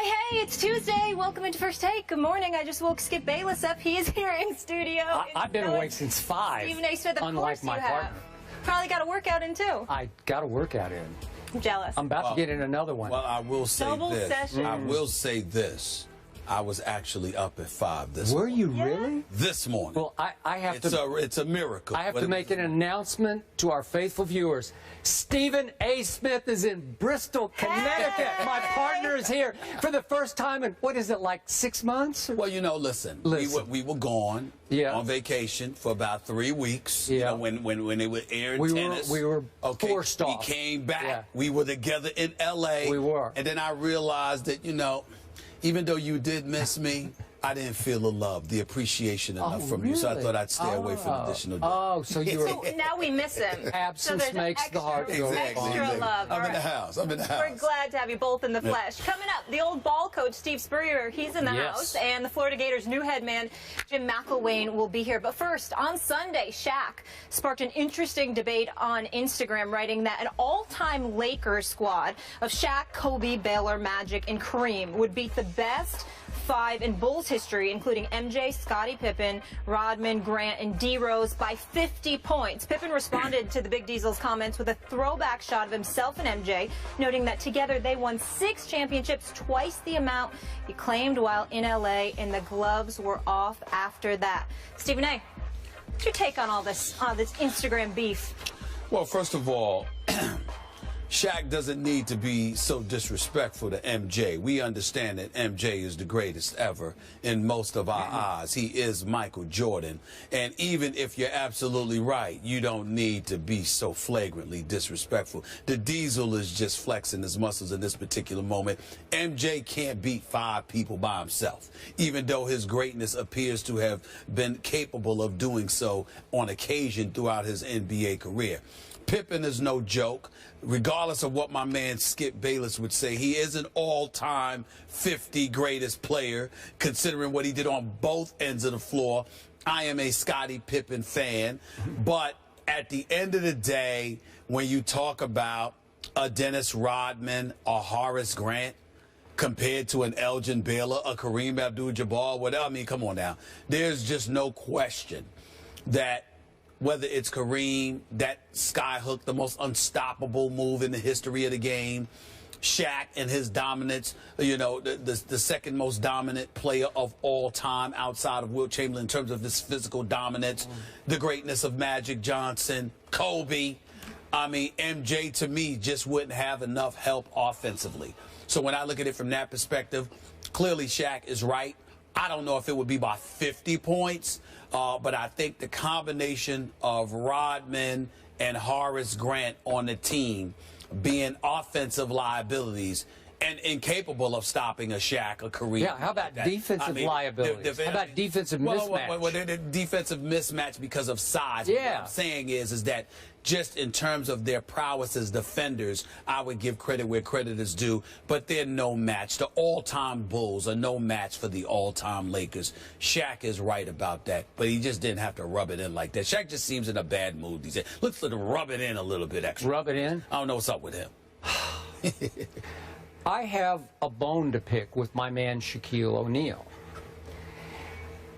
Hey, it's Tuesday. Welcome into First Take. Good morning. I just woke Skip Bayless up. He is here in studio. I've been awake since 5. Stephen A. Smith, of unlike course my you partner. have. Probably got a workout in, too. I got a workout in. I'm jealous. I'm about to get in another one. Well, I will say Double this. session. I will say this. I was actually up at 5 this Were morning. you really? This morning. Well, I have It's a miracle. I have to make an announcement to our faithful viewers. Stephen A. Smith is in Bristol, Connecticut. Hey! My partner is here for the first time in, what is it, like 6 months? Well, you know, listen. We were gone on vacation for about 3 weeks. Yeah. You know, when they were airing tennis. We were forced off. We came back. Yeah. We were together in L.A. We were. And then I realized that, you know, even though you did miss me, I didn't feel the love, the appreciation enough from you, so I thought I'd stay away for an additional day. Oh, so you were... So now we miss him. Absence so makes the heart go extra fond. love. I'm in the house. I'm in the house. We're glad to have you both in the flesh. Coming up, the old ball coach, Steve Spurrier, he's in the house, and the Florida Gators' new head man, Jim McElwain, will be here. But first, on Sunday, Shaq sparked an interesting debate on Instagram, writing that an all-time Lakers squad of Shaq, Kobe, Baylor, Magic, and Kareem would beat the best 5 in Bulls history, including MJ, Scottie Pippen, Rodman, Grant, and D. Rose by 50 points. Pippen responded to the Big Diesel's comments with a throwback shot of himself and MJ, noting that together they won 6 championships, twice the amount he claimed while in L.A., and the gloves were off after that. Stephen A., what's your take on all this Instagram beef? Well, first of all, Shaq doesn't need to be so disrespectful to MJ. We understand that MJ is the greatest ever in most of our eyes. He is Michael Jordan. And even if you're absolutely right, you don't need to be so flagrantly disrespectful. The Diesel is just flexing his muscles in this particular moment. MJ can't beat 5 people by himself, even though his greatness appears to have been capable of doing so on occasion throughout his NBA career. Pippen is no joke. Regardless of what my man Skip Bayless would say, he is an all-time 50 greatest player, considering what he did on both ends of the floor. I am a Scottie Pippen fan, but at the end of the day, when you talk about a Dennis Rodman or Horace Grant compared to an Elgin Baylor, a Kareem Abdul-Jabbar, whatever, I mean, come on now. There's just no question that whether it's Kareem, that skyhook, the most unstoppable move in the history of the game, Shaq and his dominance, you know, the second most dominant player of all time outside of Wilt Chamberlain in terms of his physical dominance, the greatness of Magic Johnson, Kobe. I mean, MJ, to me, just wouldn't have enough help offensively. So when I look at it from that perspective, clearly Shaq is right. I don't know if it would be by 50 points, but I think the combination of Rodman and Horace Grant on the team being offensive liabilities and incapable of stopping a Shaq, a Kareem. Yeah, how about defensive liabilities? How about defensive mismatch? Well, they're defensive mismatch because of size. Yeah. What I'm saying is that just in terms of their prowess as defenders, I would give credit where credit is due, but they're no match. The all-time Bulls are no match for the all-time Lakers. Shaq is right about that, but he just didn't have to rub it in like that. Shaq just seems in a bad mood these days. Let's let him rub it in a little bit extra. Rub it in? I don't know what's up with him. I have a bone to pick with my man Shaquille O'Neal.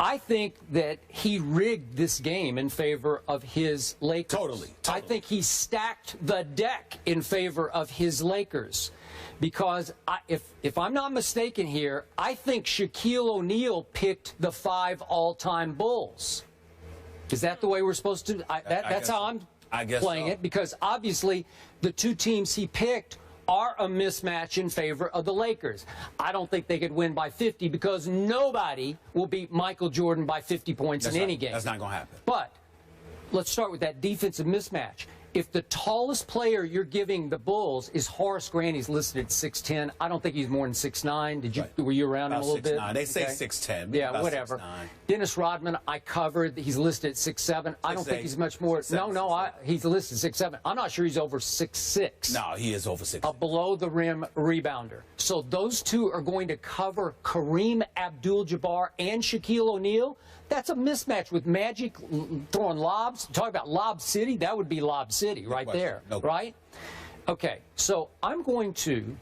I think that he rigged this game in favor of his Lakers. Totally. I think he stacked the deck in favor of his Lakers. Because if I'm not mistaken here, I think Shaquille O'Neal picked the 5 all-time Bulls. Is that the way we're supposed to? That's how I'm playing it. Because obviously the 2 teams he picked are a mismatch in favor of the Lakers. I don't think they could win by 50 because nobody will beat Michael Jordan by 50 points in any game. That's not going to happen. But let's start with that defensive mismatch. If the tallest player you're giving the Bulls is Horace Grant, he's listed at 6'10". I don't think he's more than 6'9". Were you around about him a little bit? 6'9". They say 6'10". Yeah, whatever. 6'9". Dennis Rodman, I covered. He's listed at 6'7". I don't think he's much more. He's listed 6'7". I'm not sure he's over 6'6". No, he is over 6'6". A below-the-rim rebounder. So those 2 are going to cover Kareem Abdul-Jabbar and Shaquille O'Neal. That's a mismatch with Magic throwing lobs. Talk about Lob City. That would be Lob City right there, right? Okay, so I'm going to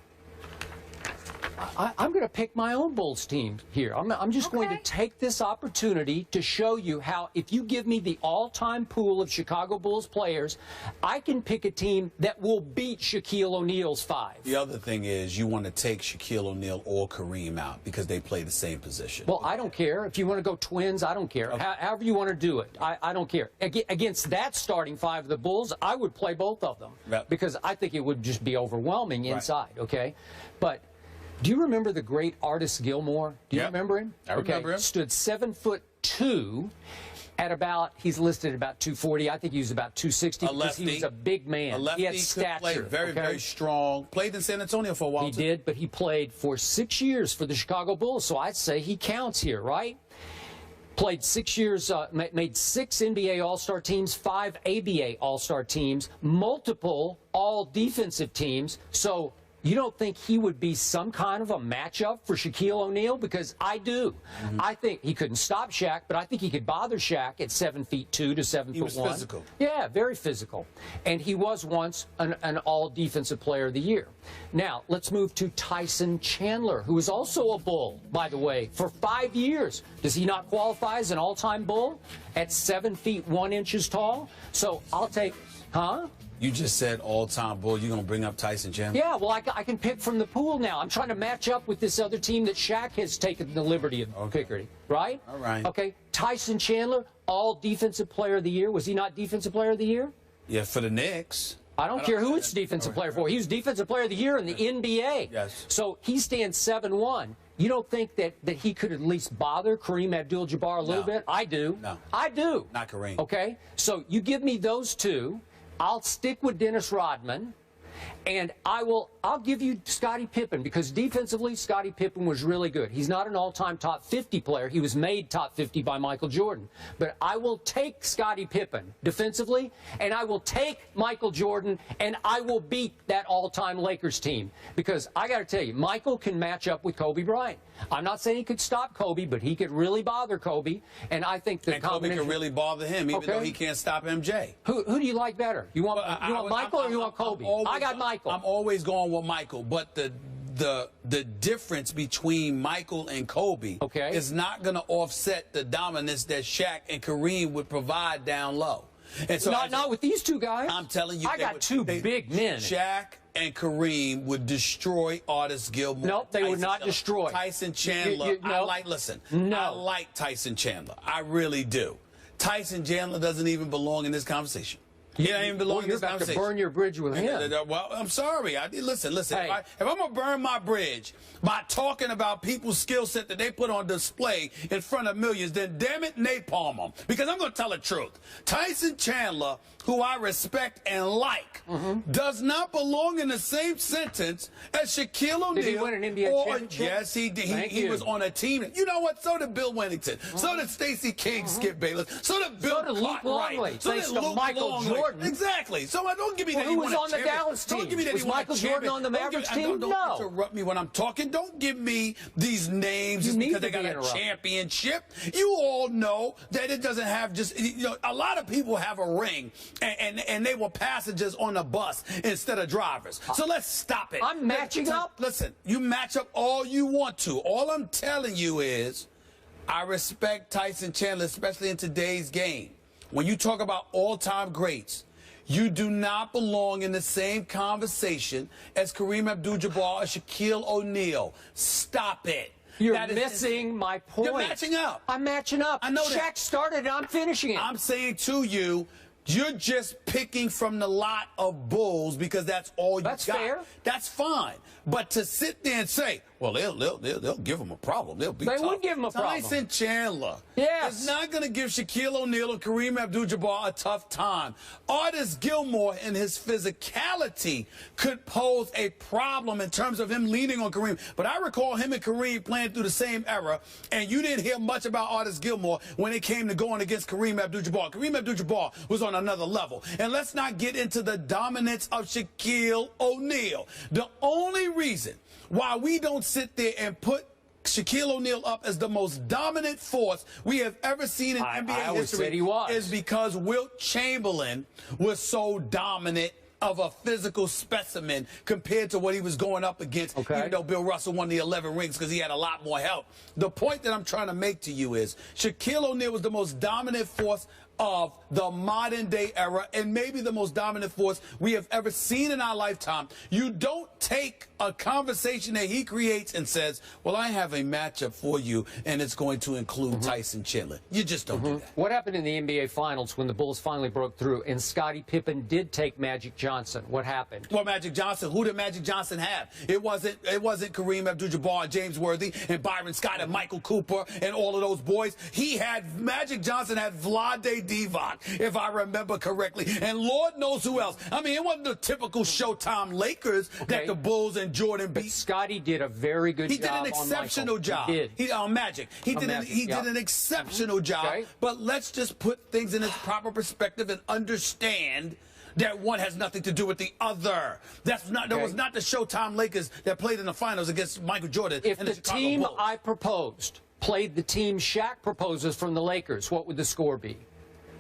I'm going to pick my own Bulls team here. I'm just going to take this opportunity to show you how, if you give me the all-time pool of Chicago Bulls players, I can pick a team that will beat Shaquille O'Neal's 5. The other thing is you want to take Shaquille O'Neal or Kareem out because they play the same position. Well, I don't care. If you want to go twins, I don't care. Okay. However you want to do it, I don't care. Against that starting 5 of the Bulls, I would play both of them because I think it would just be overwhelming inside, okay? But do you remember the great Artis Gilmore? Do you remember him? I remember him. Stood 7'2" at about, he's listed at about 240. I think he was about 260 because he was a big man. A lefty, he had stature. Very strong. Played in San Antonio for a while. He did, but he played for 6 years for the Chicago Bulls, so I'd say he counts here, right? Played 6 years, made 6 NBA All-Star teams, 5 ABA All-Star teams, multiple all-defensive teams. So you don't think he would be some kind of a matchup for Shaquille O'Neal? Because I do. I think he couldn't stop Shaq, but I think he could bother Shaq at 7'2" to 7'1". He was physical. Yeah, very physical. And he was once an all-defensive player of the year. Now, let's move to Tyson Chandler, who is also a Bull, by the way, for 5 years. Does he not qualify as an all-time Bull at 7 feet 1 inches tall? So I'll take, You just said all-time Bull. You're going to bring up Tyson Chandler? Yeah, well, I can pick from the pool now. I'm trying to match up with this other team that Shaq has taken the liberty of picking, right? All right. Okay, Tyson Chandler, all Defensive Player of the Year. Was he not Defensive Player of the Year? Yeah, for the Knicks. I don't care who it's Defensive Player for. He was Defensive Player of the Year in the NBA. Yes. So he stands 7'1". You don't think that he could at least bother Kareem Abdul-Jabbar a little bit? I do. No. I do. Not Kareem. Okay, so you give me those two. I'll stick with Dennis Rodman, and I'll give you Scottie Pippen, because defensively, Scottie Pippen was really good. He's not an all-time top 50 player. He was made top 50 by Michael Jordan. But I will take Scottie Pippen defensively, and I will take Michael Jordan, and I will beat that all-time Lakers team. Because I got to tell you, Michael can match up with Kobe Bryant. I'm not saying he could stop Kobe, but he could really bother Kobe. And I think the Kobe can really bother him, even though he can't stop MJ. Who do you like better? You want Michael or you want Kobe? I got Michael. I'm always going with Michael, but the difference between Michael and Kobe is not going to offset the dominance that Shaq and Kareem would provide down low. And so not with these two guys. I'm telling you, I got two big men. Shaq and Kareem would destroy Artis Gilmore. Nope, they would not destroy. Tyson Chandler. I like Tyson Chandler. I really do. Tyson Chandler doesn't even belong in this conversation. He doesn't even belong in this conversation. You're about to burn your bridge with him. Well, I'm sorry. Listen. Hey. If I'm going to burn my bridge by talking about people's skill set that they put on display in front of millions, then damn it, napalm them. Because I'm going to tell the truth. Tyson Chandler, who I respect and like, does not belong in the same sentence as Shaquille O'Neal. Did he win an NBA championship? Yes, he did. He was on a team. You know what? So did Bill Wennington. So did Stacey King, Skip Bayless. So did Bill Luke Longley. So did Luke Michael Jordan. Exactly. So don't give me that. Who was on the Dallas team? Was Michael Jordan on the Mavericks team? Don't interrupt me when I'm talking. Don't give me these names just because they got a championship. You all know that it doesn't have just, a lot of people have a ring and they were passengers on a bus instead of drivers. So let's stop it. I'm matching up. Listen, you match up all you want to. All I'm telling you is I respect Tyson Chandler, especially in today's game. When you talk about all-time greats, you do not belong in the same conversation as Kareem Abdul-Jabbar or Shaquille O'Neal. Stop it. You're missing my point. You're matching up. I'm matching up. I know Shaq started and I'm finishing it. I'm saying to you, you're just picking from the lot of Bulls because that's all you got. That's fair. That's fine. But to sit there and say, well, they'll give him a problem. They would give him a problem. Tyson Chandler is not going to give Shaquille O'Neal or Kareem Abdul-Jabbar a tough time. Artis Gilmore and his physicality could pose a problem in terms of him leaning on Kareem. But I recall him and Kareem playing through the same era, and you didn't hear much about Artis Gilmore when it came to going against Kareem Abdul-Jabbar. Kareem Abdul-Jabbar was on another level. And let's not get into the dominance of Shaquille O'Neal. The only reason why we don't sit there and put Shaquille O'Neal up as the most dominant force we have ever seen in NBA history said he was. is because Wilt Chamberlain was so dominant of a physical specimen compared to what he was going up against, even though Bill Russell won the 11 rings because he had a lot more help. The point that I'm trying to make to you is Shaquille O'Neal was the most dominant force of the modern day era and maybe the most dominant force we have ever seen in our lifetime. You don't take a conversation that he creates and says, well, I have a matchup for you and it's going to include Tyson Chandler. You just don't do that. What happened in the NBA Finals when the Bulls finally broke through and Scottie Pippen did take Magic Johnson? What happened? Well, Magic Johnson, who did Magic Johnson have? It wasn't Kareem Abdul-Jabbar, James Worthy, and Byron Scott and Michael Cooper and all of those boys. Magic Johnson had Vlade Divac, if I remember correctly, and Lord knows who else. I mean, it wasn't the typical Showtime Lakers that the Bulls and Jordan beat. But Scottie did a very good job. He did an exceptional job. He did. On Magic. He did an exceptional job. Okay. But let's just put things in its proper perspective and understand that one has nothing to do with the other. That was not the Showtime Lakers that played in the finals against Michael Jordan. If and the Chicago team Bulls. I proposed played the team Shaq proposes from the Lakers, what would the score be?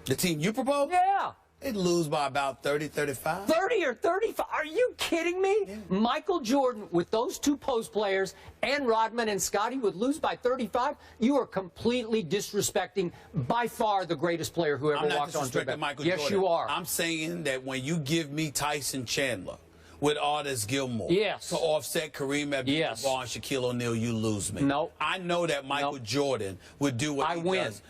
The team you proposed? Yeah. They'd lose by about 30, 35. 30 or 35? Are you kidding me? Yeah. Michael Jordan, with those two post players, and Rodman and Scottie would lose by 35? You are completely disrespecting by far the greatest player who ever walked on the Michael Yes, Jordan. you are. I'm saying that when you give me Tyson Chandler with Artis Gilmore to offset Kareem Abdul-Jabbar and Shaquille O'Neal, you lose me. No. I know that Michael Jordan would do what he does,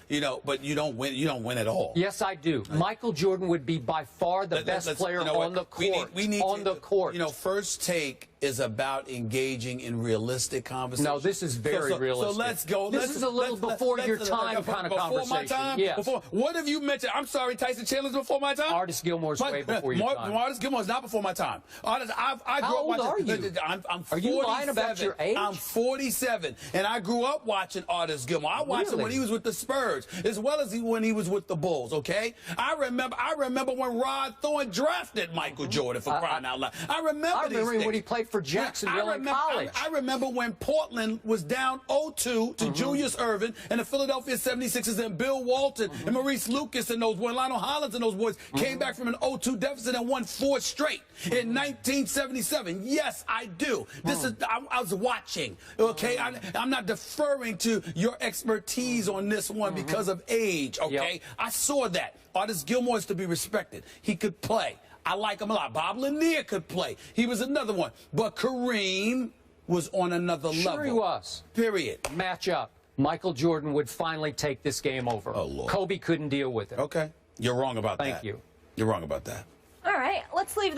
but you don't win. You don't win at all. Yes, I do. Michael Jordan would be by far the best player on the court. We need on the court. First Take is about engaging in realistic conversation. No, this is very realistic. So let's go. This is a little before your time kind of conversation. Before my time? Yes. What have you mentioned? I'm sorry, Tyson Chandler's before my time? Artis Gilmore's way before your time. Artis Gilmore's not before my time. How old are you? I'm 47. Are you lying about your age? I'm 47, and I grew up watching Artis Gilmore. I watched him when he was with the Spurs, as well as when he was with the Bulls, okay? I remember when Rod Thorne drafted Michael Jordan, for crying out loud. I remember when he played for Jacksonville in college. I remember when Portland was down 0-2 to Julius Erving and the Philadelphia 76ers and Bill Walton and Maurice Lucas and those boys, Lionel Hollins and those boys came back from an 0-2 deficit and won 4 straight in 1977. Yes, I do. This is I was watching. Okay, I'm not deferring to your expertise on this one because of age. Okay, I saw that. Artis Gilmore is to be respected. He could play. I like him a lot. Bob Lanier could play. He was another one. But Kareem was on another level. Sure he was. Period. Match up. Michael Jordan would finally take this game over. Oh, Lord. Kobe couldn't deal with it. Okay. You're wrong about that. Thank you. You're wrong about that. All right. Let's leave